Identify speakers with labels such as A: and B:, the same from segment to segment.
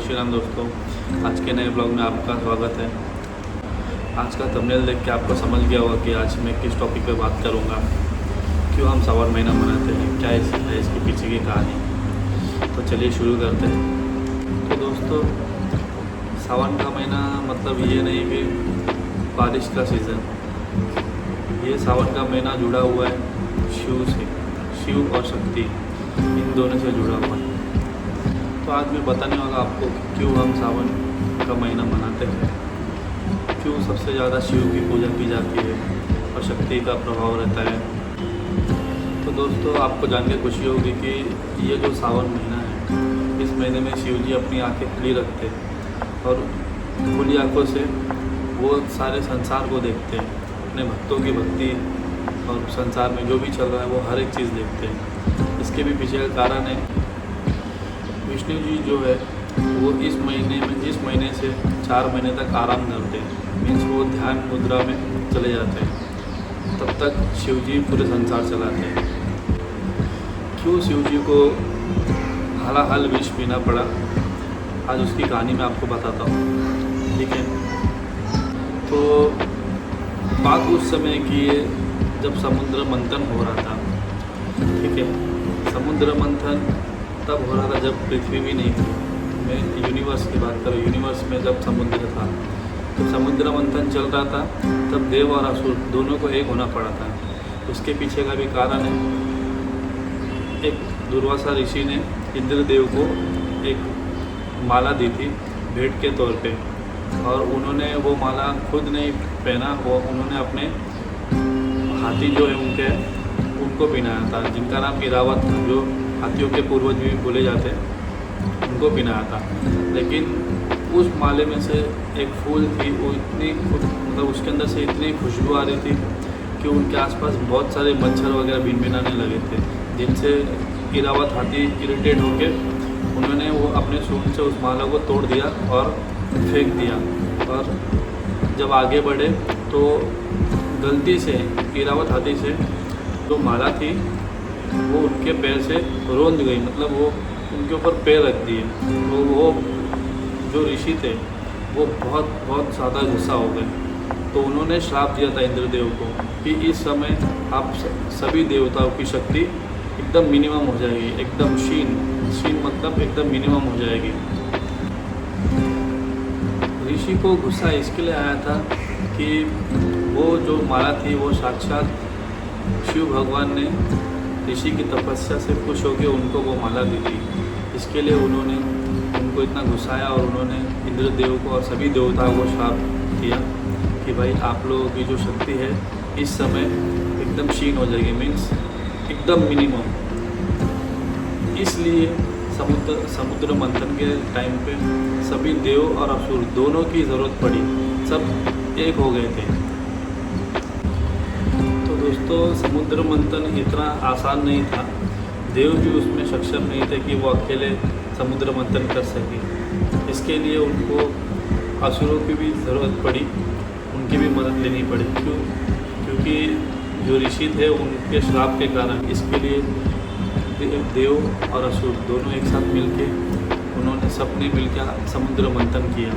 A: श्री राम दोस्तों। आज के नए ब्लॉग में आपका स्वागत है। आज का थंबनेल देख के आपको समझ गया होगा कि आज मैं किस टॉपिक पे बात करूँगा। क्यों हम सावन महीना मनाते हैं, क्या है इसके पीछे की कहानी। तो चलिए शुरू करते हैं। तो दोस्तों, सावन का महीना मतलब ये नहीं कि बारिश का सीज़न, ये सावन का महीना जुड़ा हुआ है शिव से, शिव और शक्ति इन दोनों से जुड़ा हुआ है। तो आज मैं बताने वाला आपको क्यों हम सावन का महीना मनाते हैं, क्यों सबसे ज़्यादा शिव की पूजा की जाती है और शक्ति का प्रभाव रहता है। तो दोस्तों, आपको जान के खुशी होगी कि ये जो सावन महीना है, इस महीने में शिव जी अपनी आंखें खुली रखते हैं और खुली आंखों से वो सारे संसार को देखते हैं, अपने भक्तों की भक्ति और संसार में जो भी चल रहा है वो हर एक चीज़ देखते हैं। इसके भी पीछे का कारण है, विष्णु जी जो है वो इस महीने से 4 महीने तक आराम करते हैं। मीन्स वो ध्यान मुद्रा में चले जाते हैं। तब तक शिव जी पूरे संसार चलाते हैं। क्यों शिव जी को हालाहाल विष पीना पड़ा, आज उसकी कहानी मैं आपको बताता हूँ, ठीक है। तो बात उस समय की है जब समुद्र मंथन हो रहा था, ठीक है। समुद्र मंथन तब हो रहा था जब पृथ्वी भी नहीं थी। मैं यूनिवर्स की बात करूँ, यूनिवर्स में जब समुद्र था, तो समुद्र मंथन चल रहा था, तब देव और असुर दोनों को एक होना पड़ा था। उसके पीछे का भी कारण है, एक दुर्वासा ऋषि ने इंद्रदेव को एक माला दी थी भेंट के तौर पे, और उन्होंने वो माला खुद नहीं पहना, वो उन्होंने अपने हाथी जो है उनको पहनाया था, जिनका नाम इरावत था, जो हाथियों के पूर्वज भी बोले जाते हैं, उनको पहनाया था। लेकिन उस माले में से एक फूल थी, वो इतनी मतलब उसके अंदर से इतनी खुशबू आ रही थी कि उनके आसपास बहुत सारे मच्छर वगैरह भिनभिनाने लगे थे, जिनसे इरावत हाथी इरिटेट होकर उन्होंने वो अपने सूंड से उस माला को तोड़ दिया और फेंक दिया। और जब आगे बढ़े तो गलती से इरावत हाथी से जो माला थी वो उनके पैर से रोंद गई, मतलब वो उनके ऊपर पैर रख दिए। तो वो जो ऋषि थे वो बहुत ज़्यादा गुस्सा हो गए। तो उन्होंने श्राप दिया था इंद्रदेव को कि इस समय आप सभी देवताओं की शक्ति एकदम मिनिमम हो जाएगी, एकदम शीन मतलब एकदम मिनिमम हो जाएगी। ऋषि को गुस्सा इसके लिए आया था कि वो जो माला थी वो साक्षात शिव भगवान ने ऋषि की तपस्या से खुश होकर उनको वो माला दी थी। इसके लिए उन्होंने उनको इतना गुस्साया और उन्होंने इंद्रदेव को और सभी देवताओं को श्राप दिया कि भाई आप लोगों की जो शक्ति है इस समय एकदम क्षीण हो जाएगी, मीन्स एकदम मिनिमम। इसलिए समुद्र मंथन के टाइम पे सभी देव और असुर दोनों की ज़रूरत पड़ी, सब एक हो गए थे। दोस्तों, समुद्र मंथन इतना आसान नहीं था, देव भी उसमें सक्षम नहीं थे कि वो अकेले समुद्र मंथन कर सके। इसके लिए उनको असुरों की भी ज़रूरत पड़ी, उनकी भी मदद लेनी पड़ी। क्योंकि जो ऋषि थे उनके श्राप के कारण इसके लिए देव और असुर दोनों एक साथ मिलके उन्होंने सबने मिलकर समुद्र मंथन किया।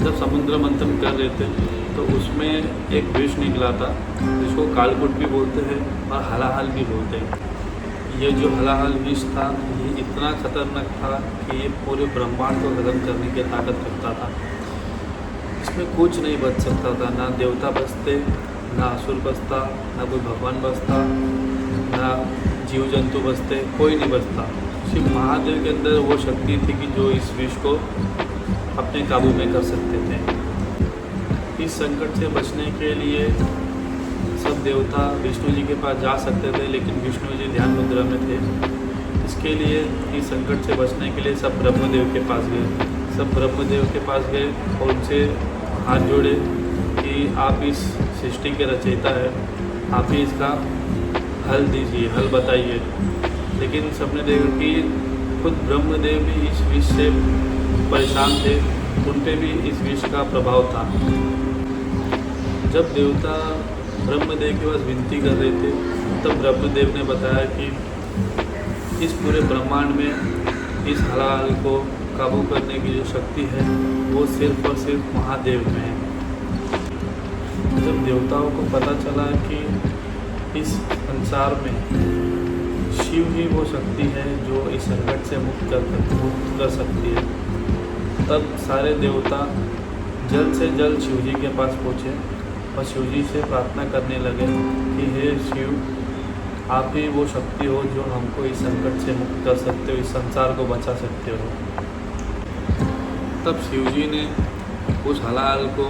A: जब समुद्र मंथन कर रहे थे तो उसमें एक विष निकला था जिसको कालकूट भी बोलते हैं और हलाहल भी बोलते हैं। ये जो हलाहल विष था ये इतना खतरनाक था कि ये पूरे ब्रह्मांड को खत्म करने की ताकत रखता था। इसमें कुछ नहीं बच सकता था, ना देवता बचते, ना असुर बचता, ना कोई भगवान बचता, ना जीव जंतु बचते, कोई नहीं बचता। सिर्फ महादेव के अंदर वो शक्ति थी कि जो इस विष को अपने काबू में कर सकते थे। इस संकट से बचने के लिए सब देवता विष्णु जी के पास जा सकते थे, लेकिन विष्णु जी ध्यान मुद्रा में थे। इसके लिए इस संकट से बचने के लिए सब ब्रह्मदेव के पास गए। सब ब्रह्मदेव के पास गए और उनसे हाथ जोड़े कि आप इस सृष्टि के रचयिता है, आप ही इसका हल दीजिए, हल बताइए। लेकिन सबने देखा कि खुद ब्रह्मदेव भी इस विष से परेशान थे, उन पे भी इस विष का प्रभाव था। जब देवता ब्रह्मदेव के पास विनती कर रहे थे तब ब्रह्मदेव ने बताया कि इस पूरे ब्रह्मांड में इस हलाल को काबू करने की जो शक्ति है वो सिर्फ और सिर्फ महादेव में है। जब देवताओं को पता चला कि इस संसार में शिव ही वो शक्ति है जो इस संकट से मुक्त कर सकती है, तब सारे देवता जल्द से जल्द शिव जी के पास पहुँचे और शिव जी से प्रार्थना करने लगे कि हे शिव, आप ही वो शक्ति हो जो हमको इस संकट से मुक्त कर सकते हो, इस संसार को बचा सकते हो। तब शिव जी ने उस हलाल को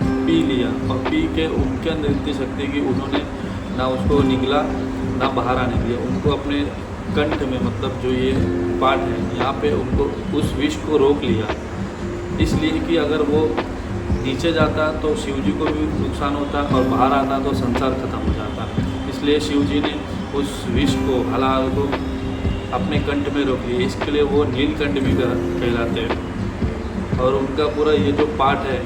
A: पी लिया और पी के उनके अंदर इतनी शक्ति की उन्होंने ना उसको निगला ना बाहर आने दिया, उनको अपने कंठ में, मतलब जो ये पार्ट है यहाँ पे, उनको उस विष को रोक लिया। इसलिए कि अगर वो नीचे जाता तो शिव जी को भी नुकसान होता और बाहर आता तो संसार खत्म हो जाता। इसलिए शिव जी ने उस विष को, हलाल को अपने कंठ में रोक लिया। इसके लिए वो नीलकंठ भी कहलाते हैं और उनका पूरा ये जो पार्ट है,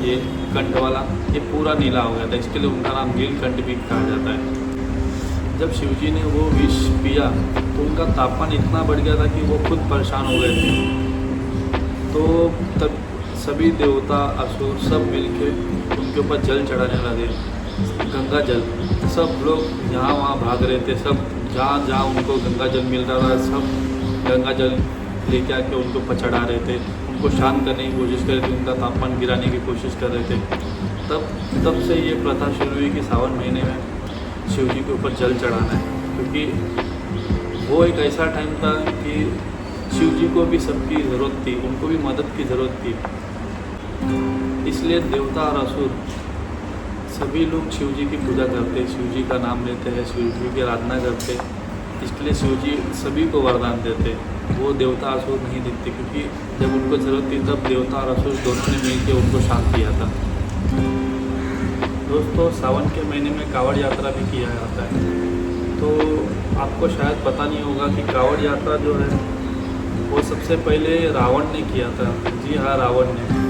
A: ये कंठ वाला, ये पूरा नीला हो गया था। इसके लिए उनका नाम नीलकंठ भी कहा जाता है। जब शिव जी ने वो विष पिया तो उनका तापमान इतना बढ़ गया था कि वो खुद परेशान हो गए थे। तो तब सभी देवता, असुर सब मिलके उनके ऊपर जल चढ़ाने लगे, गंगा जल। सब लोग यहाँ वहाँ भाग रहे थे, सब जहाँ जहाँ उनको गंगा जल मिल रहा था सब गंगा जल लेके आके उनको ऊपर चढ़ा रहे थे, उनको शांत करने की कोशिश कर रहे थे, उनका तापमान गिराने की कोशिश कर रहे थे। तब से ये प्रथा शुरू हुई कि सावन महीने में शिव जी के ऊपर जल चढ़ाना है, क्योंकि वो एक ऐसा टाइम था कि शिव जी को भी सबकी ज़रूरत थी, उनको भी मदद की ज़रूरत थी। इसलिए देवता और असुर सभी लोग शिव जी की पूजा करते, शिव जी का नाम लेते हैं, शिव जी की आराधना करते। इसके लिए शिव जी सभी को वरदान देते, वो देवता असुर नहीं दिखते, क्योंकि जब उनको ज़रूरत थी तब देवता और असुर दोनों ने मिलकर उनको शांत किया था। दोस्तों, सावन के महीने में कावड़ यात्रा भी किया जाता है। तो आपको शायद पता नहीं होगा कि कावड़ यात्रा जो है वो सबसे पहले रावण ने किया था। जी हाँ, रावण ने।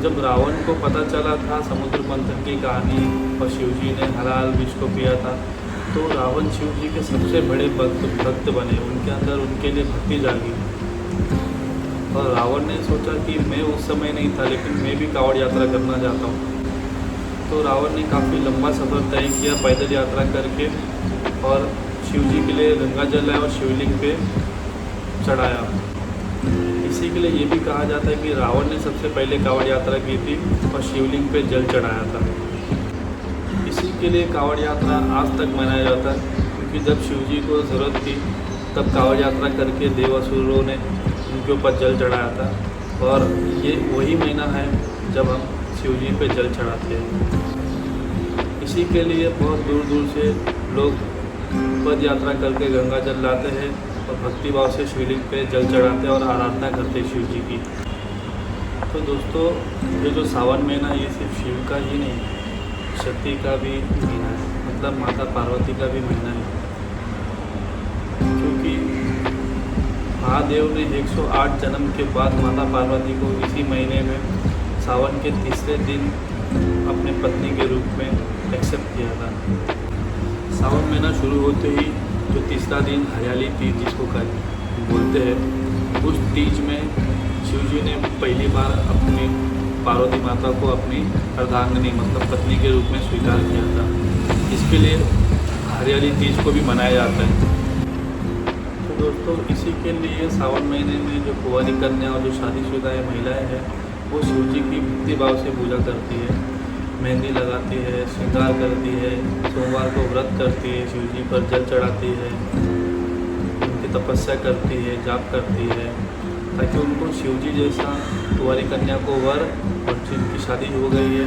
A: जब रावण को पता चला था समुद्र मंथन की कहानी और शिव जी ने हलाल विष को पिया था, तो रावण शिव जी के सबसे बड़े भक्त बने, उनके अंदर उनके लिए भक्ति जागी। और रावण ने सोचा कि मैं उस समय नहीं था, लेकिन मैं भी कावड़ यात्रा करना चाहता हूँ। तो रावण ने काफ़ी लंबा सफ़र तय किया पैदल यात्रा करके और शिव जी के लिए गंगा जल लाया और शिवलिंग पे चढ़ाया। इसी के लिए ये भी कहा जाता है कि रावण ने सबसे पहले कावड़ यात्रा की थी और शिवलिंग पे जल चढ़ाया था। इसी के लिए कावड़ यात्रा आज तक मनाया जाता है, क्योंकि जब शिव जी को ज़रूरत थी तब कावड़ यात्रा करके देवासुरों ने उनके ऊपर जल चढ़ाया था। और ये वही महीना है जब हम शिव जी पे जल चढ़ाते हैं। इसी के लिए बहुत दूर दूर से लोग पद यात्रा करके गंगा जल लाते हैं और भक्तिभाव से शिवलिंग पे जल चढ़ाते हैं और आराधना करते हैं शिव जी की। तो दोस्तों, ये जो सावन महीना ये सिर्फ शिव का ही नहीं, शक्ति का भी महीना है, मतलब माता पार्वती का भी महीना है। क्योंकि महादेव ने 108 जन्म के बाद माता पार्वती को इसी महीने में सावन के तीसरे दिन अपने पत्नी के रूप में एक्सेप्ट किया था। सावन महीना शुरू होते ही जो तीसरा दिन हरियाली तीज जिसको बोलते हैं, उस तीज में शिव जी ने पहली बार अपनी पार्वती माता को अपनी अर्धांगिनी मतलब पत्नी के रूप में स्वीकार किया था। इसके लिए हरियाली तीज को भी मनाया जाता है। तो दोस्तों, इसी के लिए सावन महीने में जो कुंवारी कन्या और जो शादीशुदा महिलाएं हैं वो शिव जी की भक्ति भाव से पूजा करती है, मेहंदी लगाती है, श्रृंगार करती है, सोमवार को व्रत करती है, शिव जी पर जल चढ़ाती है, उनकी तपस्या करती है, जाप करती है, ताकि उनको शिव जी जैसा कुंवारी कन्या को वर, और जिनकी शादी हो गई है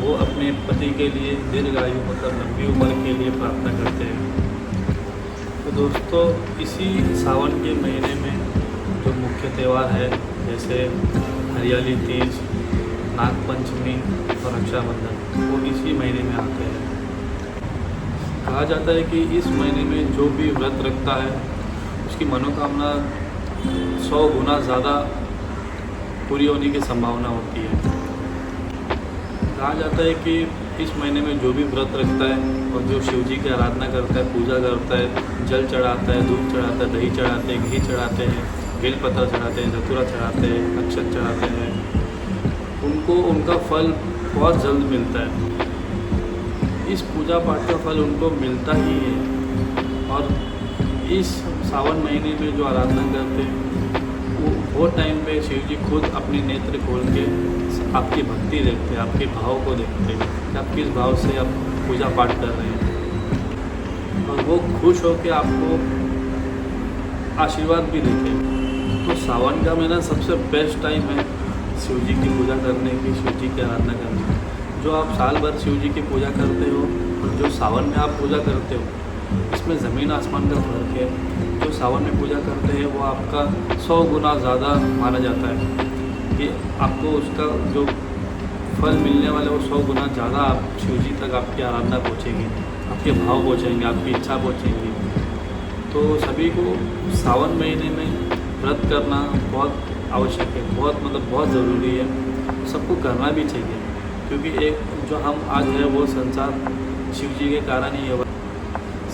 A: वो अपने पति के लिए दीर्घायु मतलब लंबी उम्र के लिए प्रार्थना करते हैं। तो दोस्तों, इसी सावन के महीने में जो मुख्य त्यौहार है जैसे हरियाली तीज, नागपंचमी और रक्षाबंधन, वो इसी महीने में आते हैं। कहा जाता है कि इस महीने में जो भी व्रत रखता है उसकी मनोकामना 100 गुना ज़्यादा पूरी होने की संभावना होती है। कहा जाता है कि इस महीने में जो भी व्रत रखता है और जो शिव जी की आराधना करता है, पूजा करता है, जल चढ़ाता है, दूध चढ़ाता है, दही चढ़ाते हैं, घी चढ़ाते हैं, बेलपत्र चढ़ाते हैं, धतूरा चढ़ाते हैं, अक्षत चढ़ाते हैं, उनको उनका फल बहुत जल्द मिलता है। इस पूजा पाठ का फल उनको मिलता ही है। और इस सावन महीने में जो आराधना करते हैं वो टाइम पे शिव जी खुद अपने नेत्र खोल के आपकी भक्ति देखते हैं, आपके भाव को देखते हैं कि आप किस भाव से आप पूजा पाठ कर रहे हैं, और वो खुश होकर आपको आशीर्वाद भी देते हैं। तो सावन का महीना सबसे बेस्ट टाइम है शिव जी की पूजा करने की, शिव जी की आराधना करने की। जो आप साल भर शिव जी की पूजा करते हो और जो सावन में आप पूजा करते हो, इसमें ज़मीन आसमान का फर्क है। जो सावन में पूजा करते हैं वो आपका 100 गुना ज़्यादा माना जाता है कि आपको उसका जो फल मिलने वाला है वो 100 गुना ज़्यादा आप शिव जी तक आपकी आराधना पहुँचेगी, आपके भाव पहुँचेंगे, आपकी इच्छा पहुँचेंगी। तो सभी को सावन महीने में व्रत करना बहुत आवश्यक है, बहुत ज़रूरी है, सबको करना भी चाहिए। क्योंकि एक जो हम आज है वो संसार शिव जी के कारण ही है।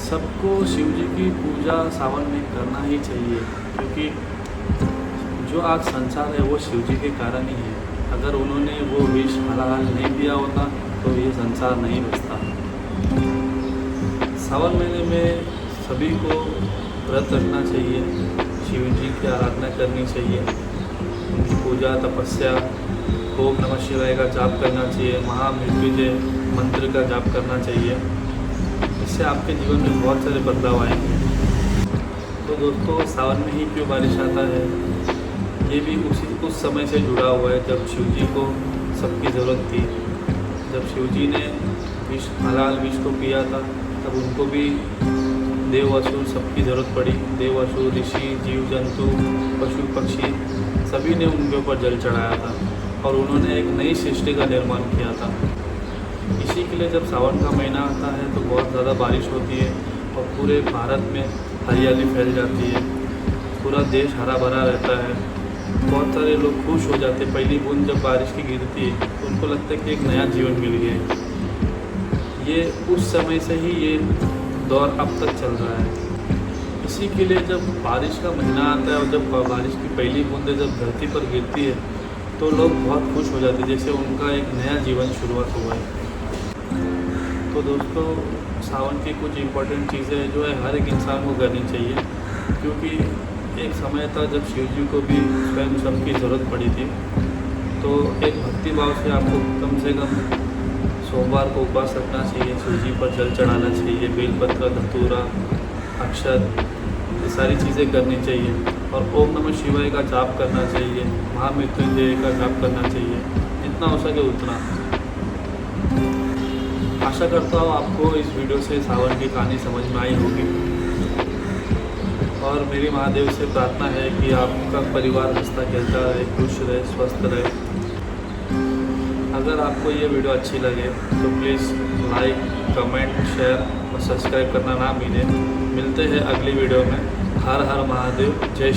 A: सबको शिव जी की पूजा सावन में करना ही चाहिए, क्योंकि जो आज संसार है वो शिव जी के कारण ही है। अगर उन्होंने वो विष हलाल नहीं दिया होता तो ये संसार नहीं बचता। सावन महीने में सभी को व्रत रखना चाहिए, शिव जी की आराधना करनी चाहिए, उनकी पूजा तपस्या, ओम नमः शिवाय का जाप करना चाहिए, महामृत्युंजय मंत्र का जाप करना चाहिए। इससे आपके जीवन में बहुत सारे बदलाव आएंगे। तो दोस्तों, सावन में ही क्यों बारिश आता है, ये भी उस समय से जुड़ा हुआ है जब शिव जी को सबकी ज़रूरत थी। जब शिव जी ने हलाल विष को पिया था तब उनको भी देव असुर सबकी ज़रूरत पड़ी। देव असुर, ऋषि, जीव जंतु, पशु पक्षी सभी ने उनके ऊपर जल चढ़ाया था और उन्होंने एक नई सृष्टि का निर्माण किया था। इसी के लिए जब सावन का महीना आता है तो बहुत ज़्यादा बारिश होती है और पूरे भारत में हरियाली फैल जाती है, पूरा देश हरा भरा रहता है। बहुत सारे लोग खुश हो जाते हैं। पहली बूंद जब बारिश की गिरती है तो उनको लगता है कि एक नया जीवन मिल गया है। ये उस समय से ही ये दौर अब तक चल रहा है। इसी के लिए जब बारिश का महीना आता है और जब बारिश की पहली बूंदें जब धरती पर गिरती है तो लोग बहुत खुश हो जाते हैं, जैसे उनका एक नया जीवन शुरुआत हुआ है। तो दोस्तों, सावन की कुछ इम्पोर्टेंट चीज़ें जो है हर एक इंसान को करनी चाहिए, क्योंकि एक समय था जब शिव जी को भी स्वयं सबकी ज़रूरत पड़ी थी। तो एक भक्ति भाव से आपको कम से कम सोमवार को उपवास रखना चाहिए, शिव जी पर जल चढ़ाना चाहिए, बेलपत्र, धतूरा, अक्षत, ये सारी चीज़ें करनी चाहिए। और ओम नमः शिवाय का जाप करना चाहिए, महामृत्युंजय का जाप करना चाहिए, जितना हो सके उतना। आशा करता हूँ आपको इस वीडियो से सावन की कहानी समझ में आई होगी, और मेरी महादेव से प्रार्थना है कि आपका परिवार हंसता खेलता रहे, खुश रहे, स्वस्थ रहे। अगर आपको ये वीडियो अच्छी लगे तो प्लीज़ लाइक, कमेंट, शेयर और सब्सक्राइब करना ना भूलें। मिलते हैं अगली वीडियो में। हर हर महादेव, जय